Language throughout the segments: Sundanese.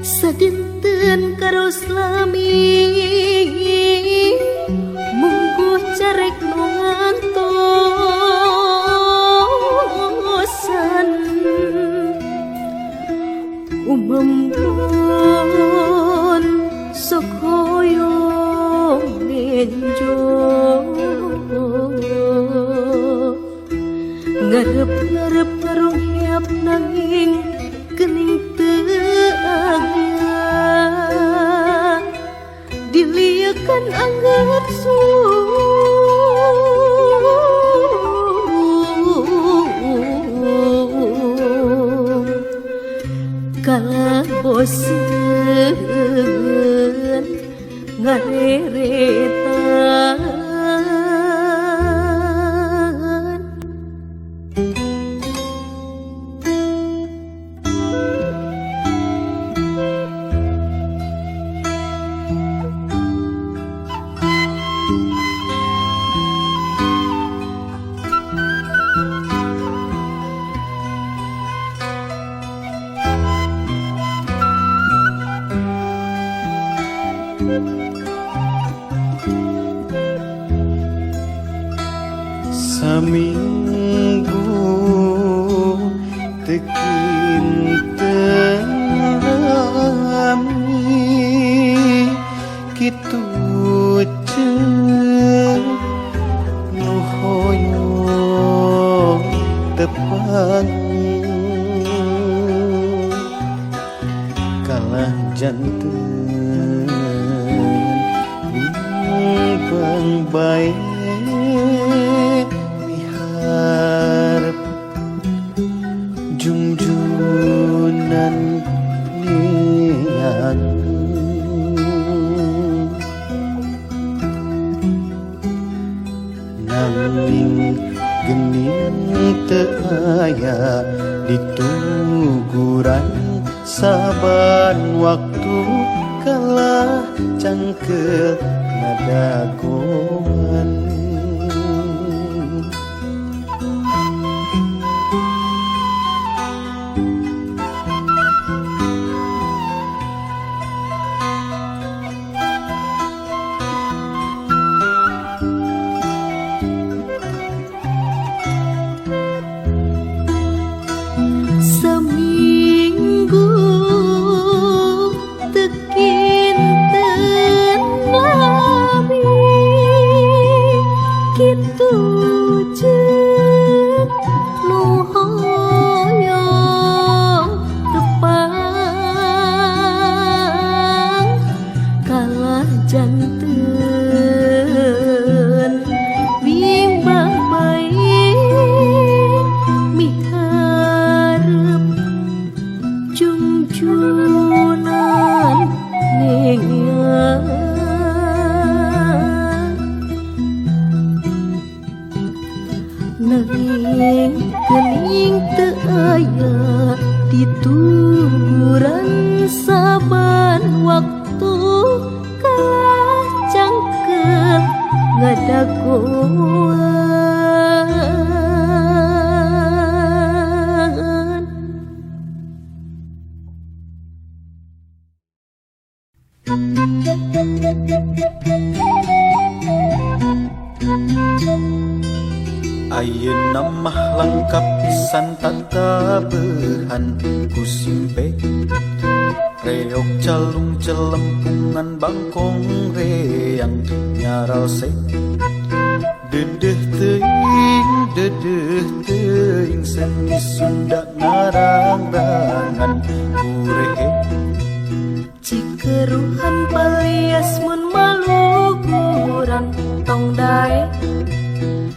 Sadinten karo slami mungguh carek ngantosan umembun sok hoyong benjo ngarep-ngarep karung hiap nanging kening diliakan anggar kala bosen ngareretan Saminggu tekin terami kitu cek nu hoyong tepang kalah janten bang baik junjunan niat nanging gening teu aya dituguran saban waktu kalah cangkeul ngadagoan nanging kening teu aya dituguran saban waktu kalah cangkeul ngadagoan ayeuna mah lengkap pisan tatabehan ku simpe reok calung celempungan bangkong reang nyarose dedeh teuing seni Sunda ngarang-rangan kurehe cikeruhan palias mun maluguran tong dae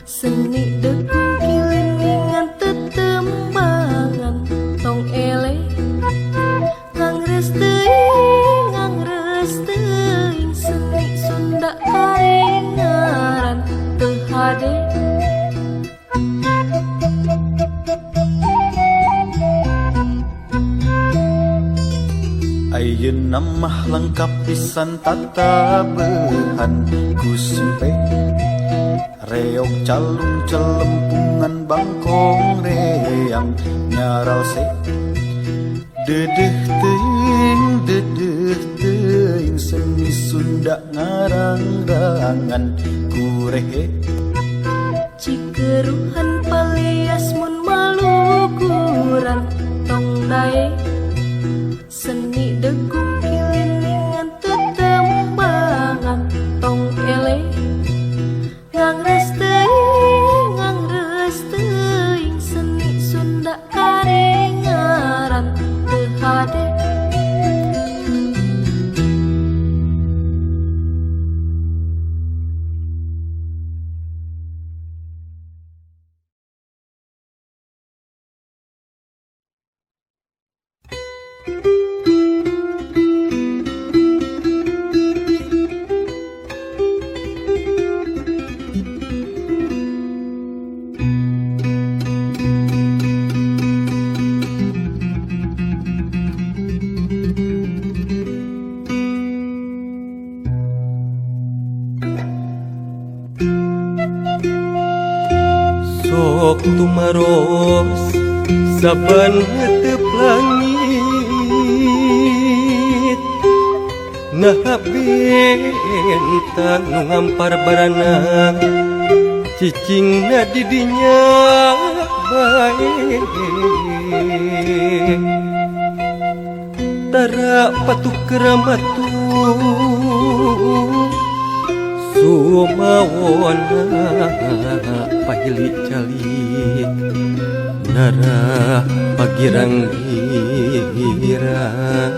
seni degung kilingan tetembangan tong ele ngangres teuing Namah lengkap pisan tata behan ku simpe reok calung celempungan bangkong reang nyaral se dedeh teing seni Sunda ngarang-rangan kurehe Cikeruhan palias mun Malukuran tong dae seni degung kilingan tetembangan tong ele ngangres teuing seni Sunda karengaran teu hade Sok tumaros saban hetep langit nah bentang nu ngampar barana cicingna di dinya bae tara patuk keramatu sumawon pahili calik nara pagirang girang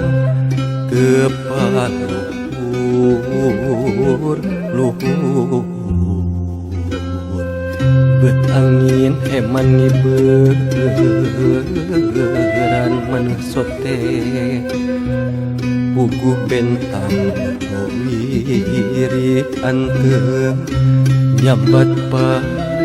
tepat luhur bet angin heman ngiberan manusote puguh bentang wirid anteng nyambat pangeran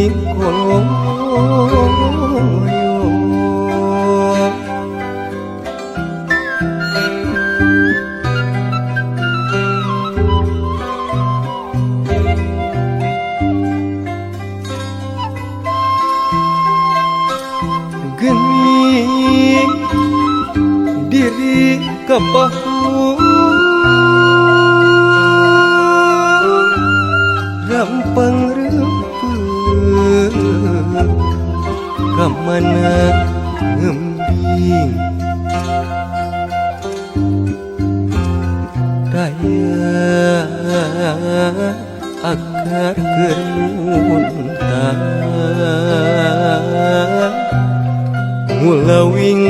Geni diri ke bahu gampang rempeng kamana ngembing daya akar keruntang mulawing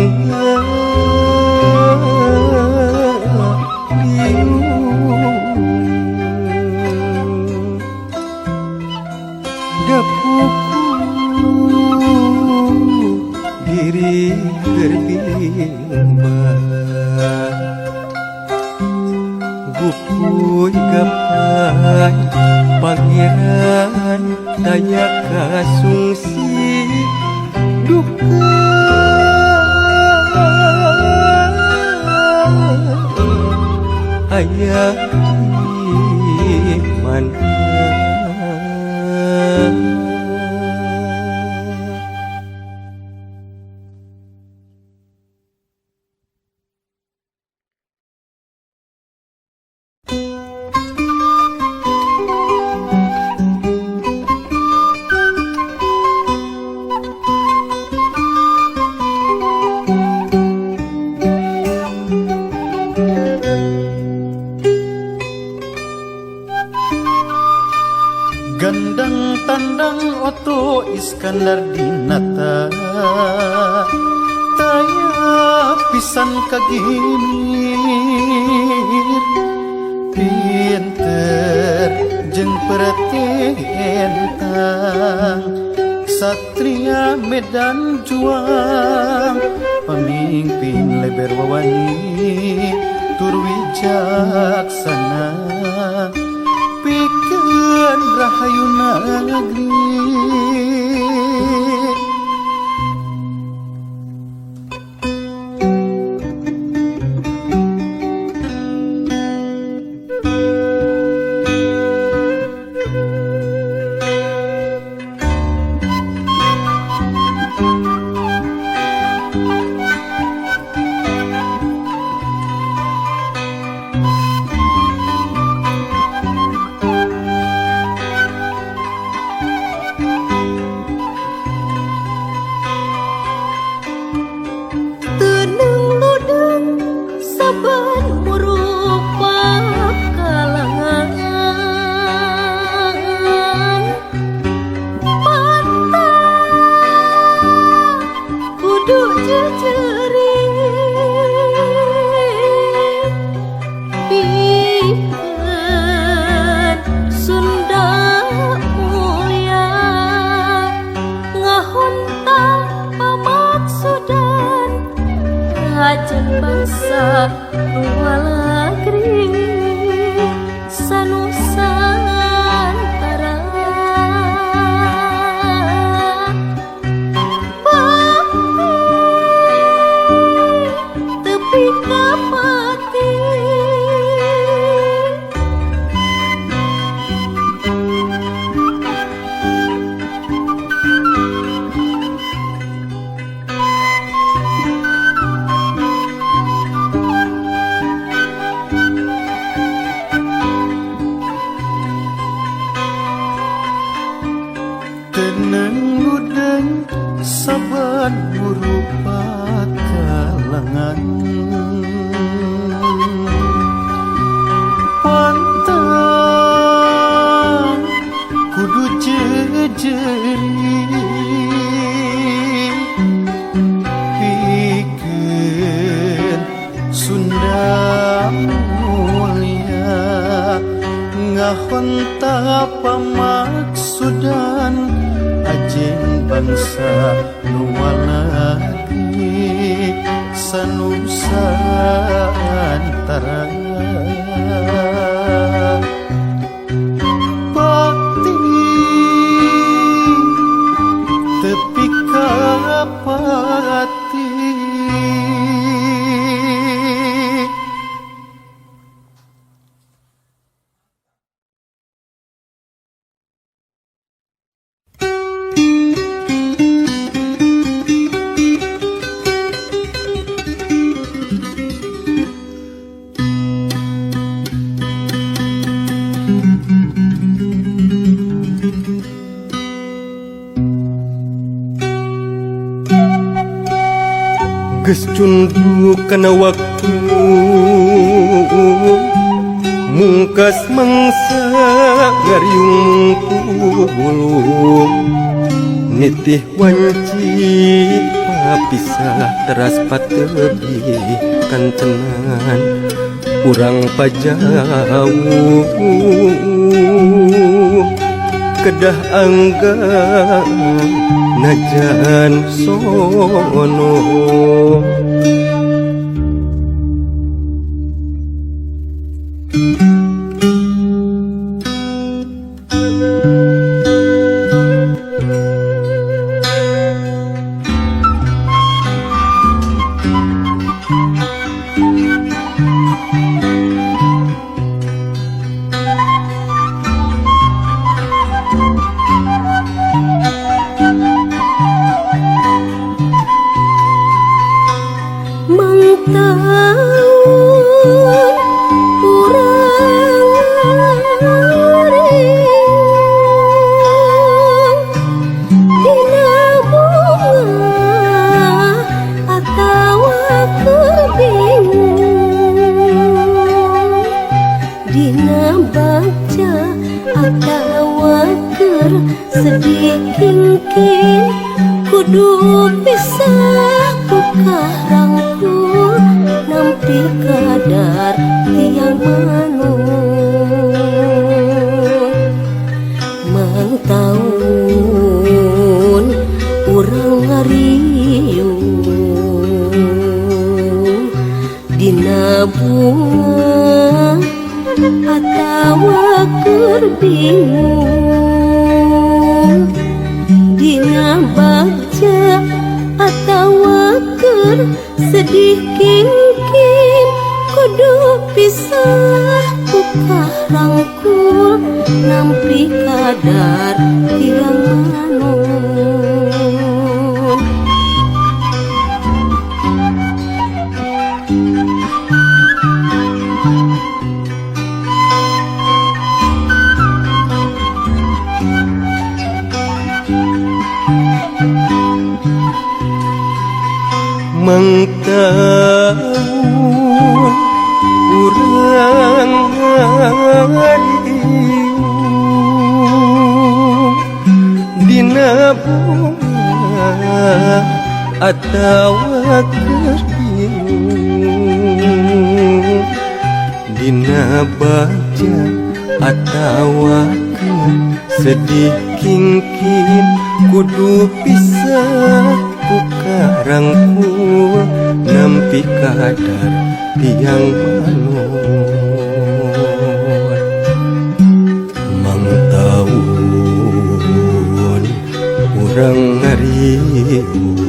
dapuku diri berbimbang gupuy gapai pangeran daya kasungsi duka ayah di mana Gandang tandang Oto Iskandar Dinata Taya pisan kagimir Pinter jeung pretentang Satria Medan Juang Pemimpin leber wawani tur wijaksana Pikeun rahayu negeri bangsa walagri sanusantara bakti tepi kapati Teneng saban murupa kalangan pantang kudu jejeri pikeun Sunda mulia ngahonta pamaksudan ajeng bangsa nuwalagi sanusantara bakti tepi kapati Geus cundu kana waktu mungkas mangsa ngariung pulung nitih wanci papisah teras patebi kantenan urang pajauh kedah angga najan sono sedih kingking kudu bisa buka rangkul nampi kadar tiang manun mangtaun urang ngariung dina bunga atawa keur bingung dina baca atawa keur sedih kingking kudu pisah buka rangkul nampi kadar tiang manun mangtaun urang ngariung dina bunga atawa keur bingung dina baca atawa keur sedih kingking kudu pisah buka rangkul nampi kadar tiang manun mangtaun urang ngariung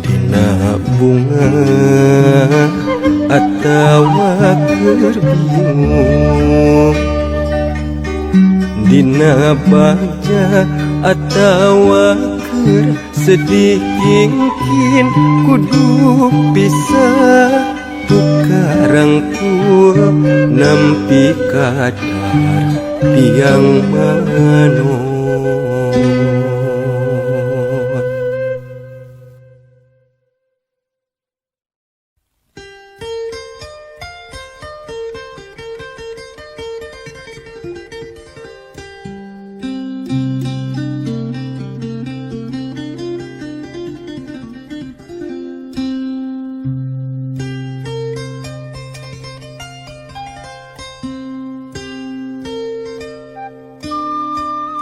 dina bunga atawa keur bingung dina baca atawa keur sedih kingking kudu pisah buka rangkul nampi kadar tiang manun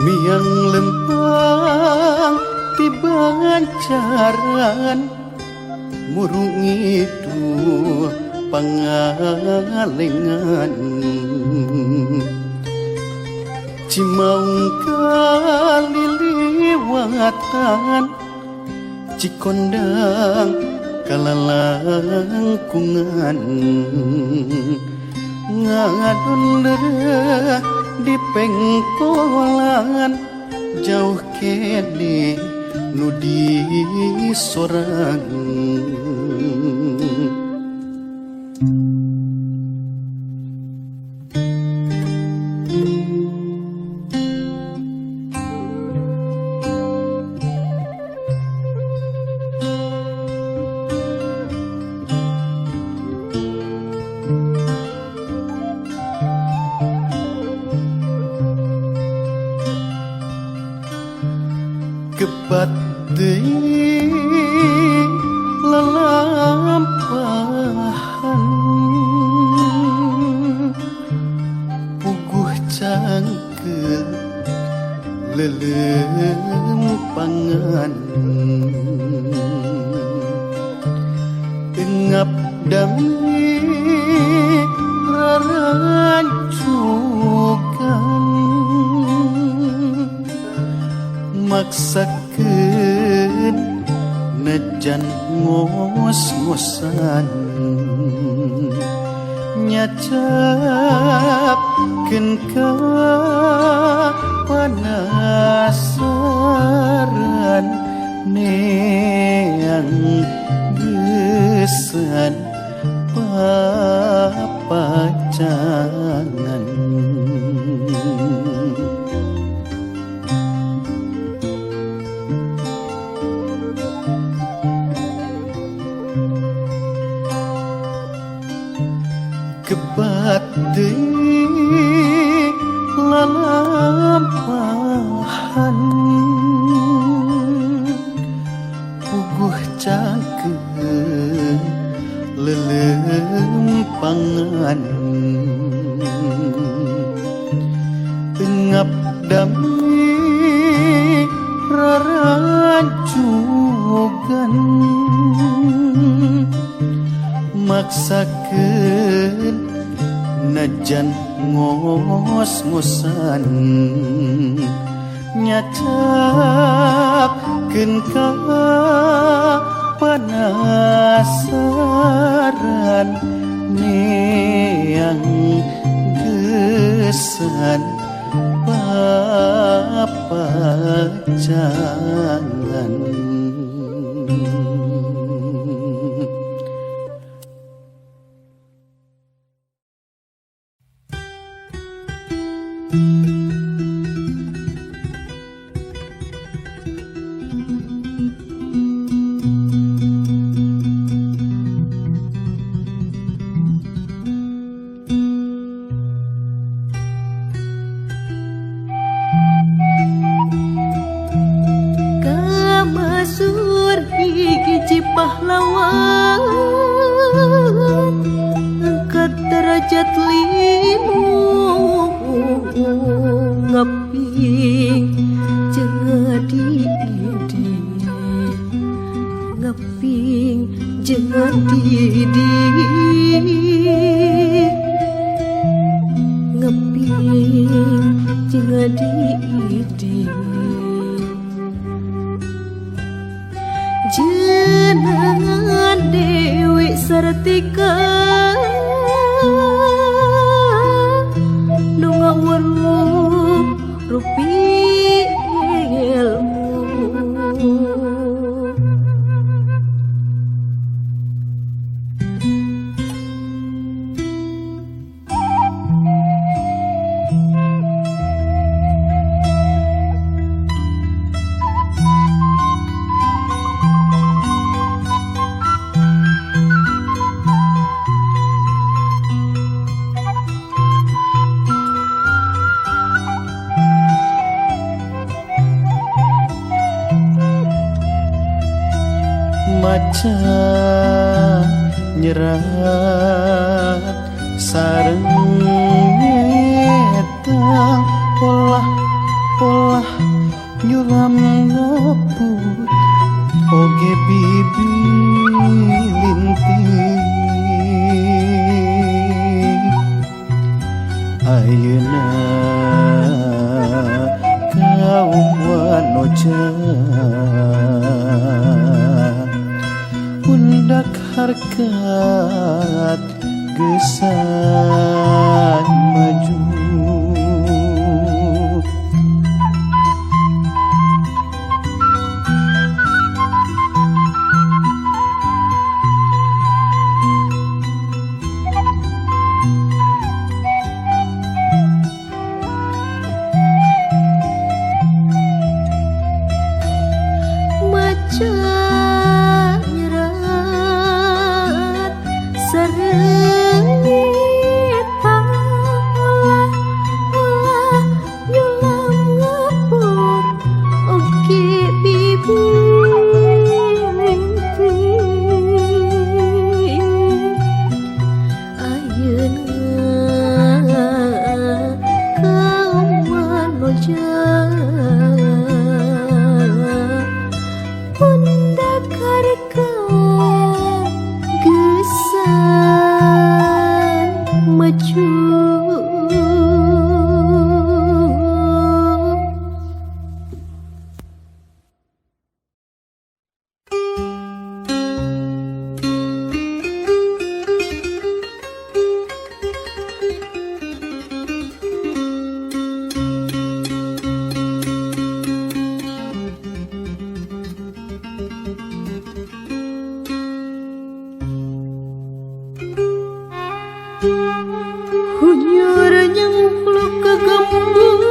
miang lempang tibancaran murung itu pangalengan cimaung kalili pasan cikondang kalalangkungan ngadon lereh di pengkolan jauh kene nu di sorang kebat deui lalampahan puguh cangkeul lelempangan engap dami rarancukan maksakeun najan ngos-ngosan nyacapkeun ka panasaran neang geusan papacangan kebat deui lalampahan puguh cangkeun lelempangan engap dami rarancugan maksakeun najan ngos-ngosan nyacapkeun ka panasaran neang geusan papacangan pahlawan angkat derajat limu ngaping jeung ngaping jeung ngaping jeung jenengan Dewi Sartika nu ngawuruh rupi ilmu maca nyerat sareng nyetang polah nyulam ngoput oge bibi linting ayeuna kaum wanoja undak harkat gesan maju nyerat serengit olah nyulam ngepot oke bibi ayeuna kaum wanoja pundak harkat gesan maju hunyur nyempluk ke gembung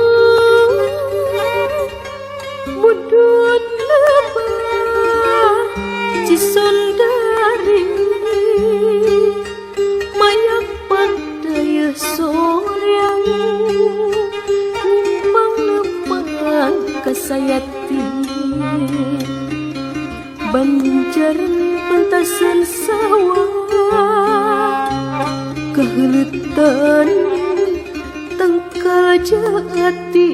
budut lebah cison daring mayak pandaya soryang nimbang lepang kasayati banjaran pentasan sawah keheletan tengkal jati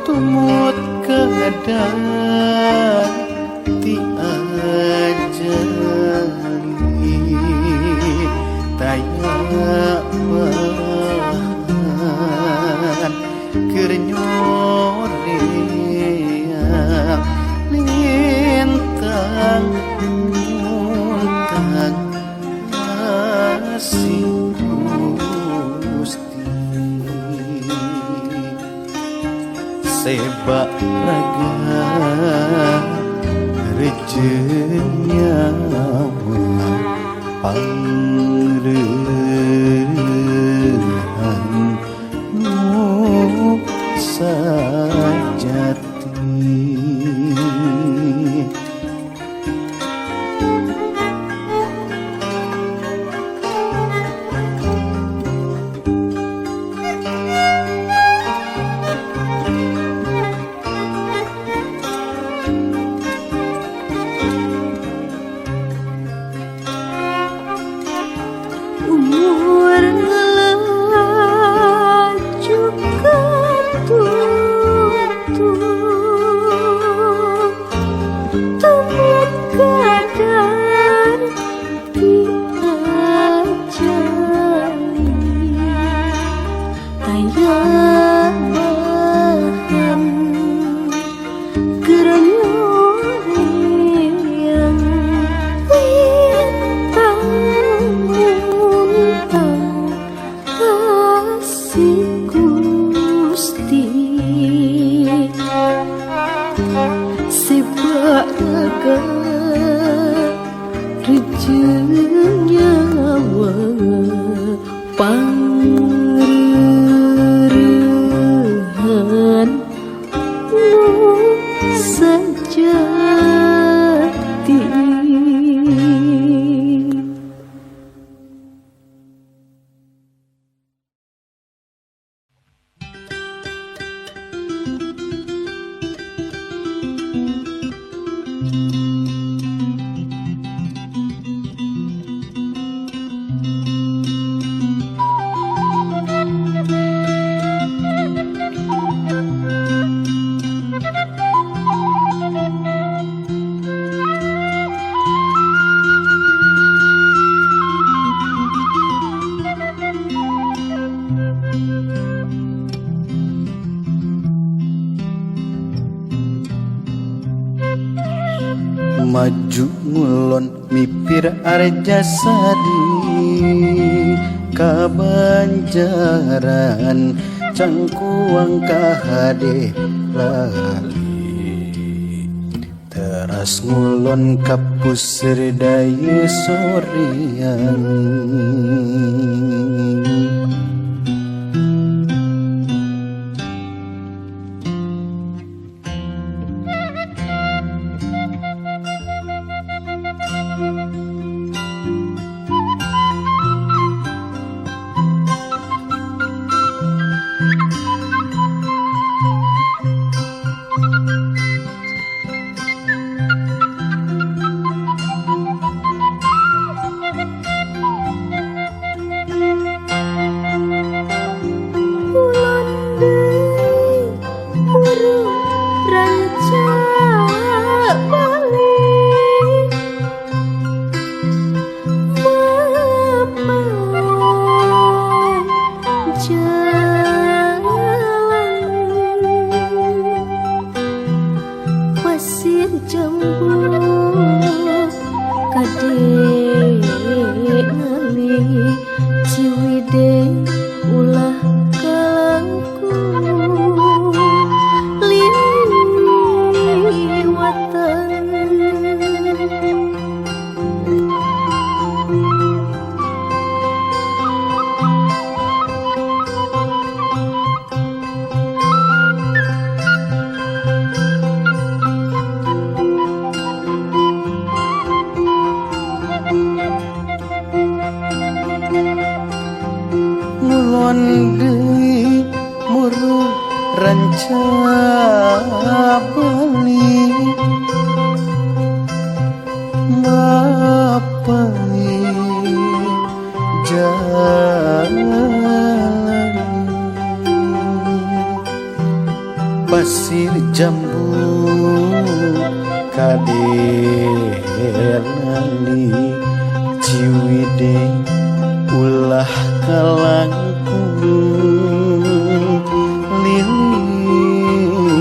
tumut keadaan tiajani tayak bahan kernyoreang lintang muntang asih Gusti sebak raga rejenya pangrehan nu sajati umur ngelaju ketutup temut kadar diajari tayak bahan kerenyoreang lintang muntang kasih Gusti sebab raga rejenya pangrehan nu sejati. Maju ngulon mipir arja sadi kabanjaran cangkuang kahade lali teras ngulon kapus daya soreang pasir jambu kadelali ciwide ulah kalangkung liliwatan.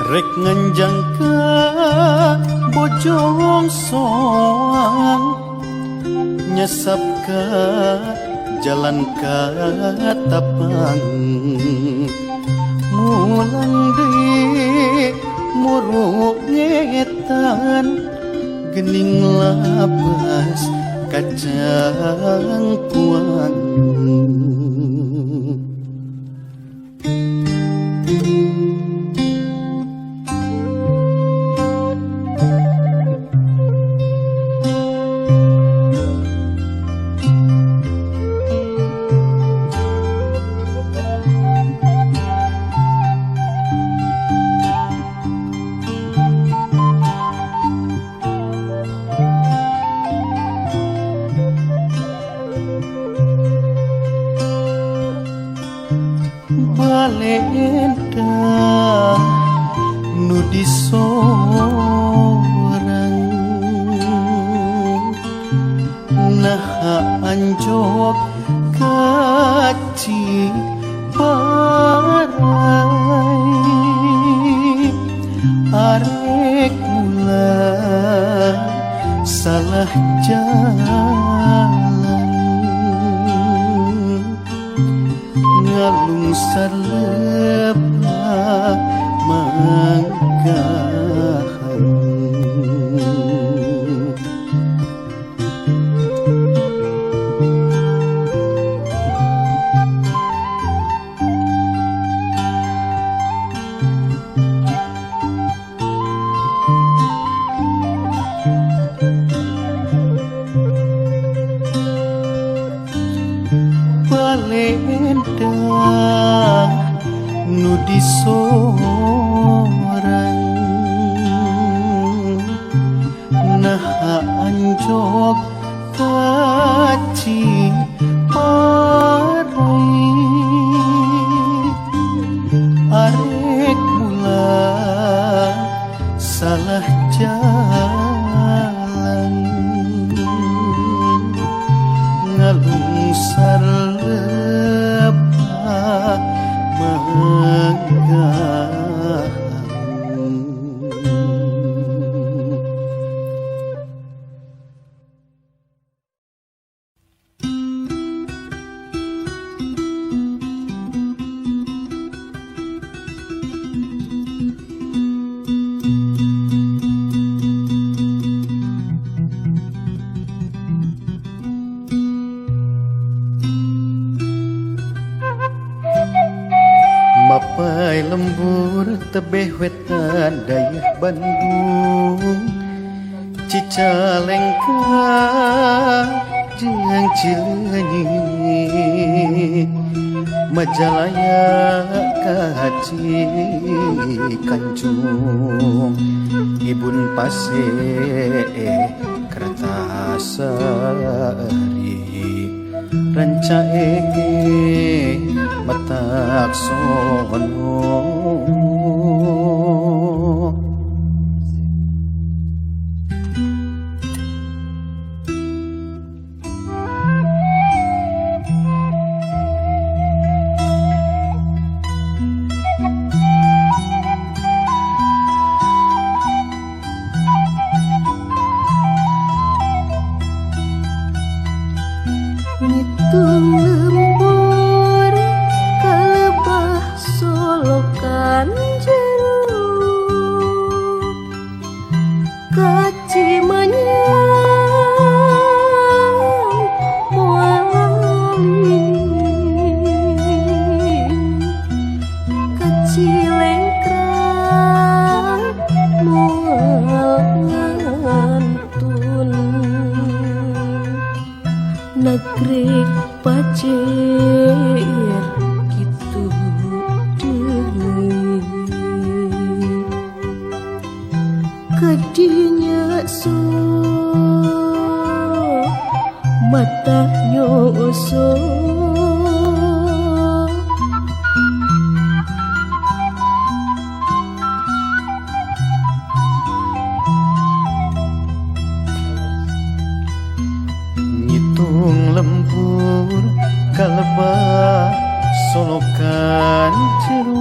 Rek nganjang ka bojong soang nyesap ka jalan ka tapang mulang deui muruk ngetan gening labas kacang kuang. Balenda nu disorang naha anjok kaci parai arek mulai salah jalan ngalungsar lebah manggahan balenda nu disorang naha anjog kaci parai arek mula salah jalan ngalungsar lebah manggahan Mapai lembur tebeh wetan dayah Bandung Cicalengka jeung Cileunyi Majalaya kahaci Kancung Ibun Pase Kertasari Ranca ege matak sono Ngitung lembur kalebah solokan jeruk kaci manyang wali kaci lengkrang moal ngantun nagreg pacer kitu deui kadinya so mata nyoso ngitung lembur kalebah solokan jeruk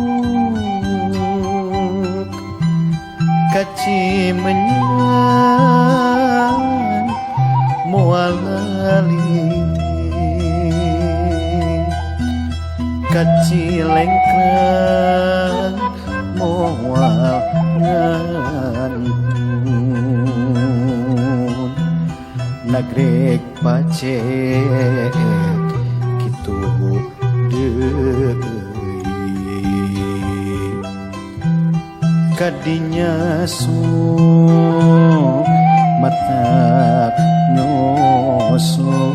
kaci menyan moal lali kaci lengkrang moal ngantun nagreg pacet kitu deui kadinya su matak nyoso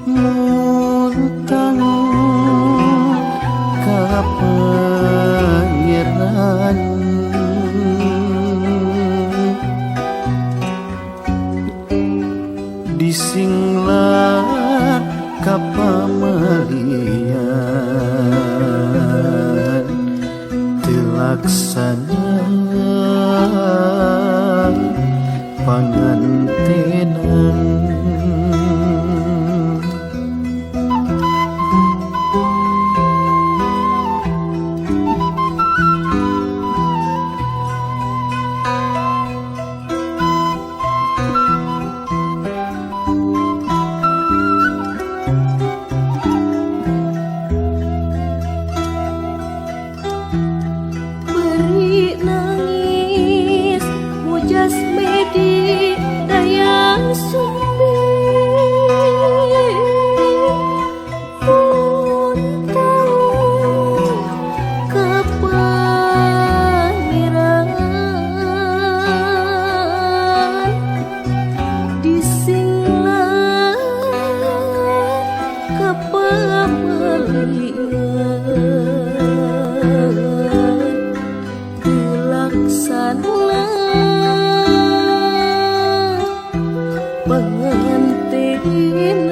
muntang ka pangeran disinglar ka pamalian tilaksana pangantenan beri nangis mujas medi dayang sumbi muntang ka pangeran disinglar ka pamalian tilaksana pengantinan.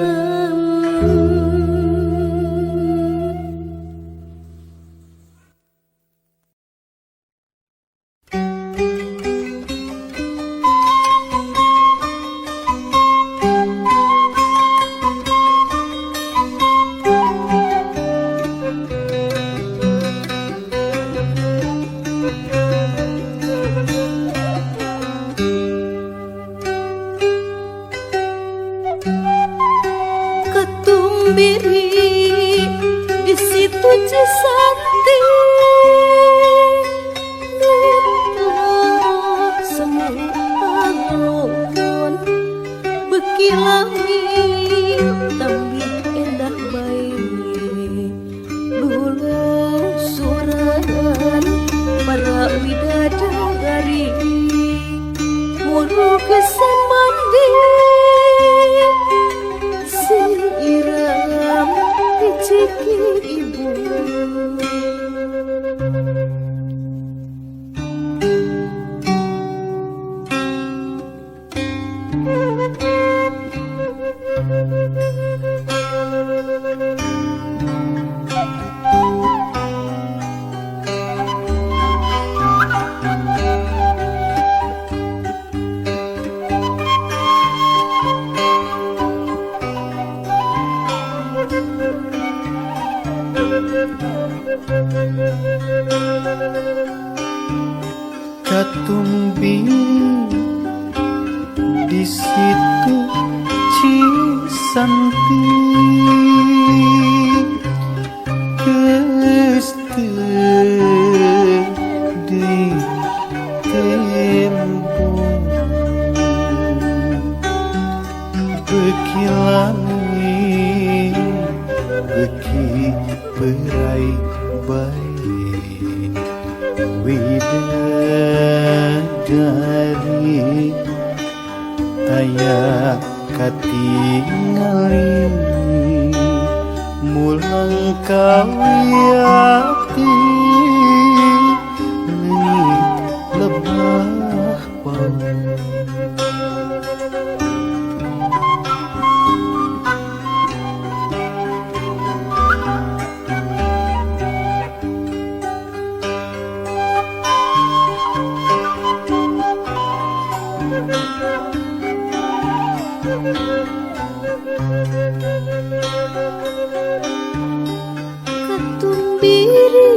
Katumbiri di situ Cisanti nutup semua anggun bekilami tapi endah baik lulu suran para widadari muru kesamandi iram dicikir ibu Katumbiri di situ Cisanti geus teu ditembung bekilami beki berai baik widadari aya katingali mulang kawiati leungit lebah pau Katumbiri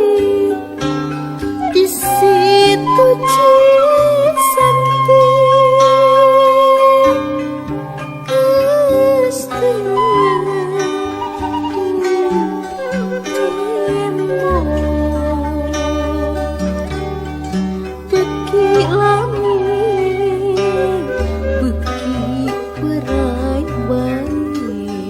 di situ Cisanti geus teu ditembung beki lami beki berai baik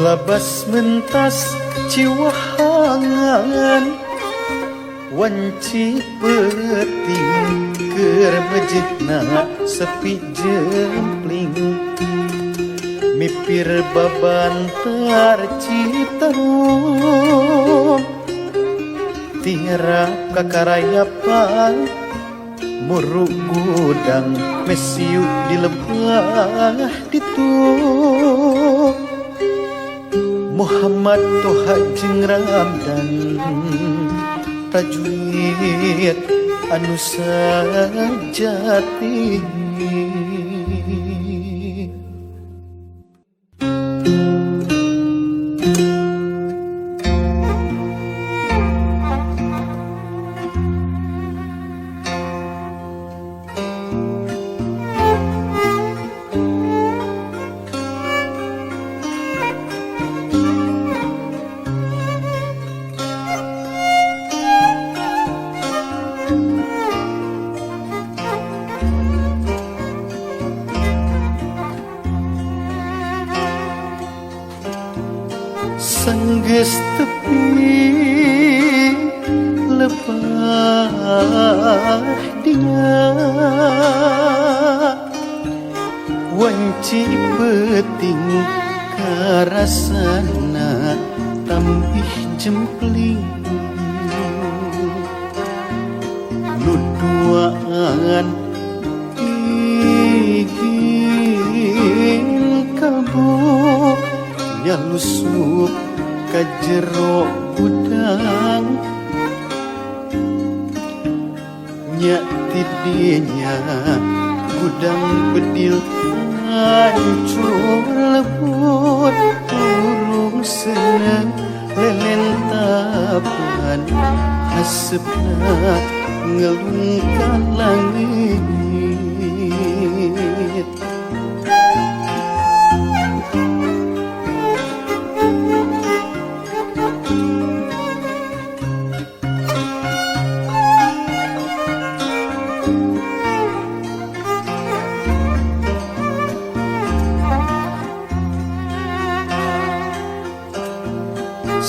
labas mentas ciwahangan wanci peting keur mejehna sepi jempling mipir babantar Citarum tiara kakarayapan muruk gudang mesiu di lebah ditu Muhammad Toha jeung Ramdan prajurit anu sajati sanggeus tepi lebah dia wanci peting karasana tambih jempling nuduaan ingin kabuk nyalusup ka jero gudang nya tidinya gudang bedil hancur lebur urung seneng lelentapan hasepna ngelungkan langit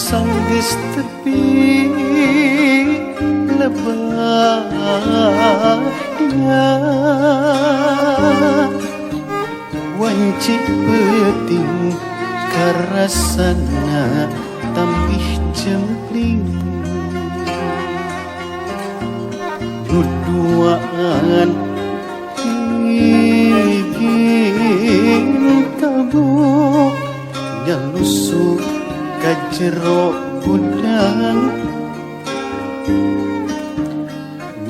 sanggeus tepi lebah dia wanci peting karasana tambih jempling nuduaan ingin kabuk nyalusuk ka jero gudang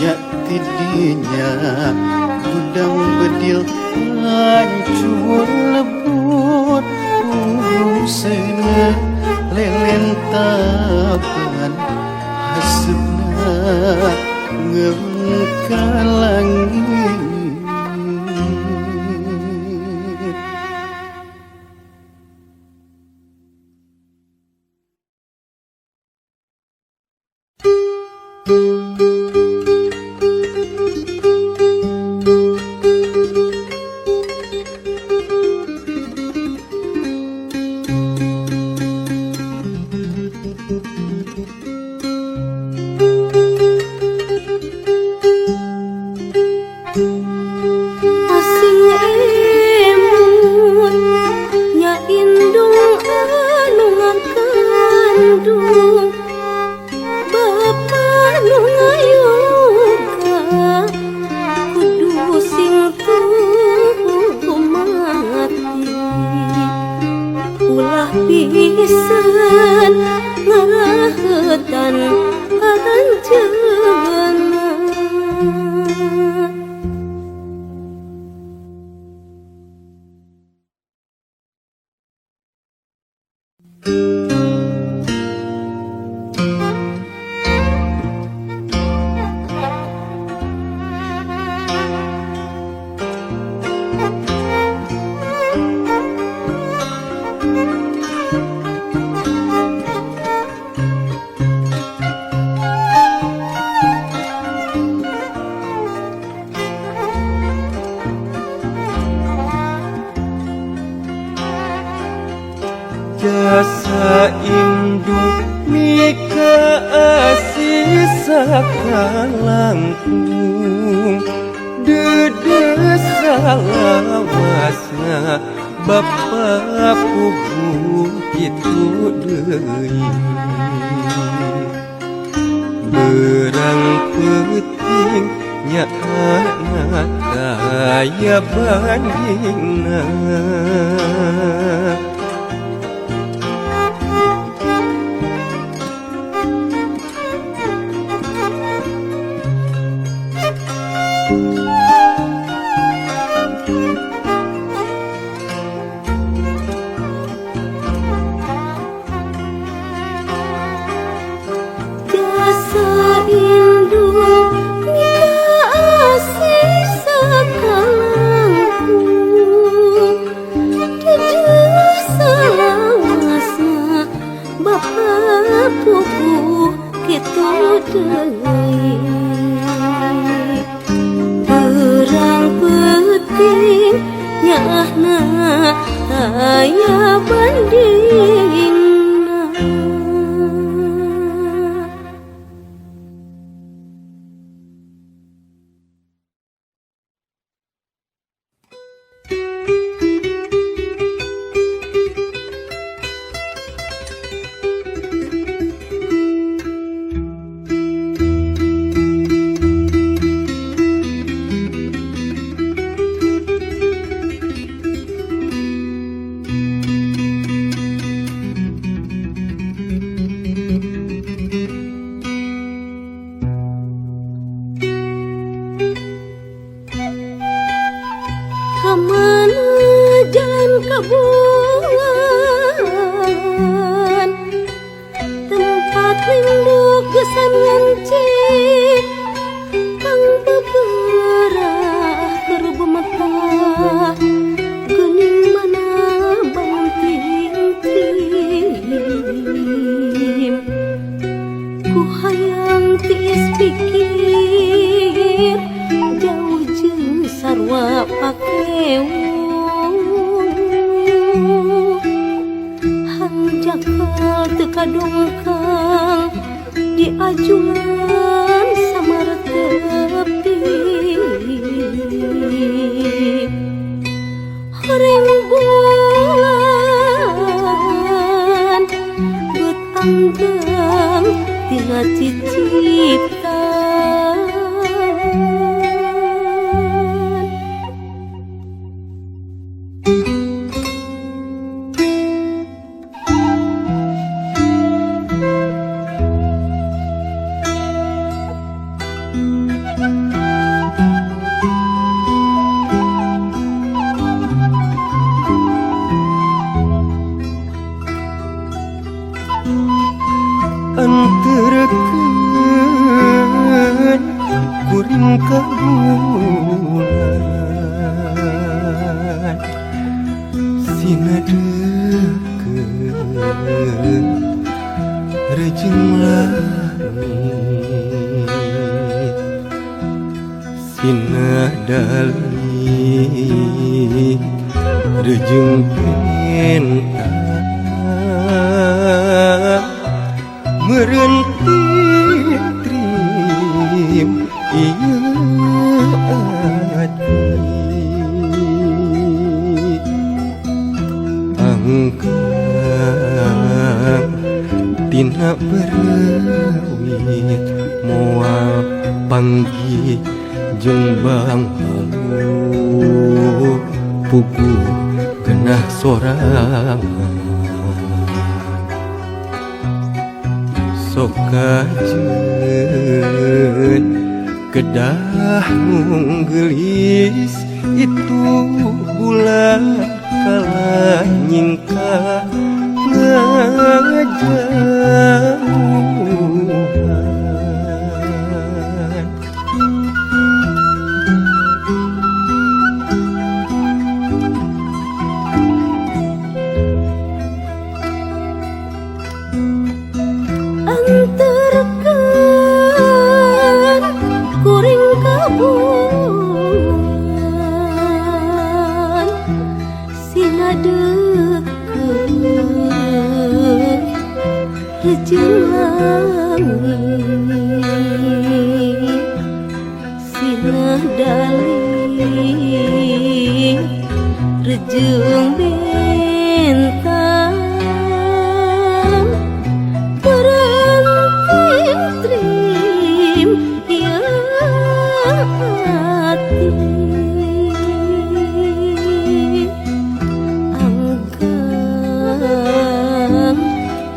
nya tidinya gudang bedil hancur lebur urung seneng lelentapan hasepna ngeungkal langit langkung Dede salawasna Bapa pugu itu deui Berang penting nyaana kaya bandingna Terang penting nyahna aya bandingna Kamana jalan kabuan tempat lindung gesan ngancik kang beberah kerubu mata gening mana bangun tim ku hayang tiis pikir jauh jeung sarwa hanjakal teka dongkang di ajungan samar tepi horeng bulan betanggang tina ciciptan Anterkeun kuring ka bulan sinadekeun rejeng langit sinadalit rejeng pentas meureun titrim ieu ati angkang tina berwit moal panggih jeung banghalu pugu genah sorangan sok kajeun kedah nu geulis itu bulan kalah nyingkah ngajauhan anterkeun kuring kabuan sinadekeun rejeng langit dalih rejeng bintang berhenti trim ya hati anggang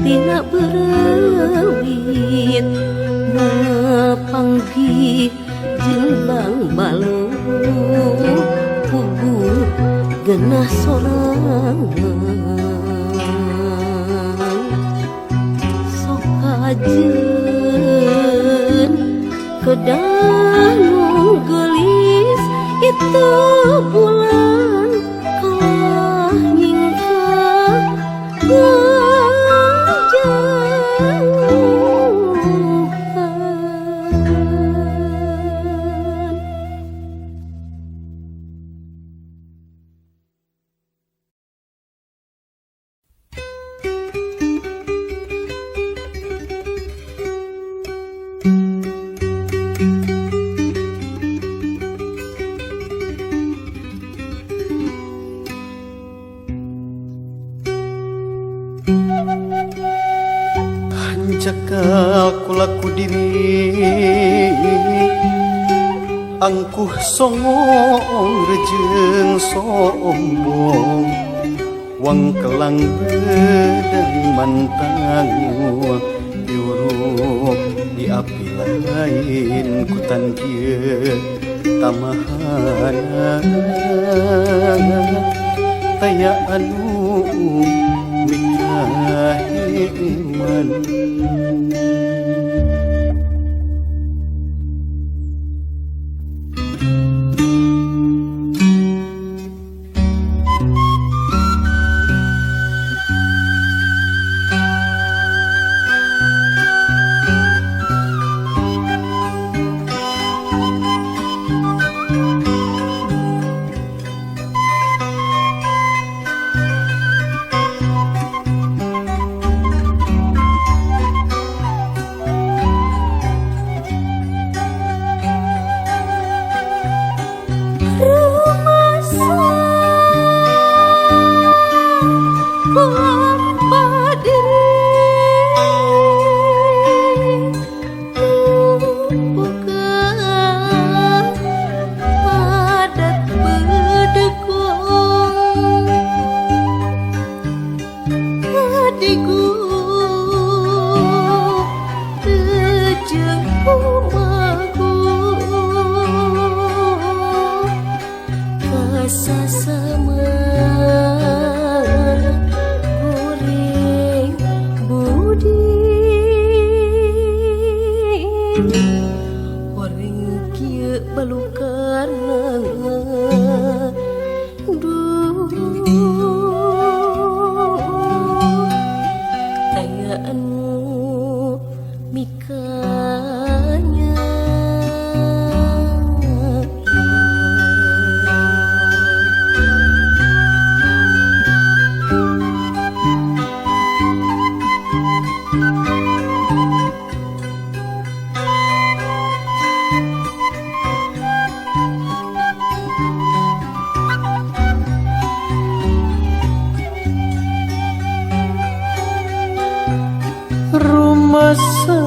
tina berawit ngepanggi jembang balu pugu genah sorangan sok ajeun kedanung gelis itu bulan kalah nyingkah kejauhan. Hanjakal kulaku diri angkuh songong rejeng sombong wang kelang bedang mantangu diurup di api lain kutan kieu tamahana taya anu mikahi iman. Rumasa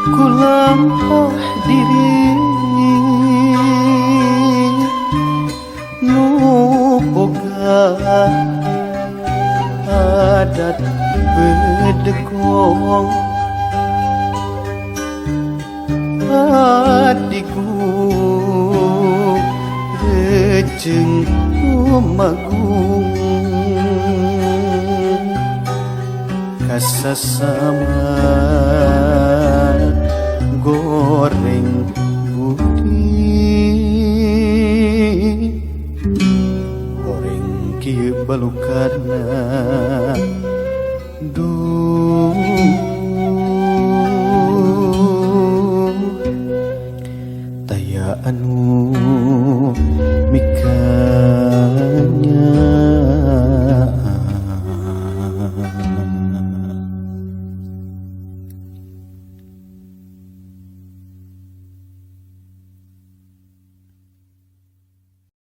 kulampah diri nu boga adat bedegong adiku rejeng umagung kasasama goreng putih goreng kieu balukarna duh taya anu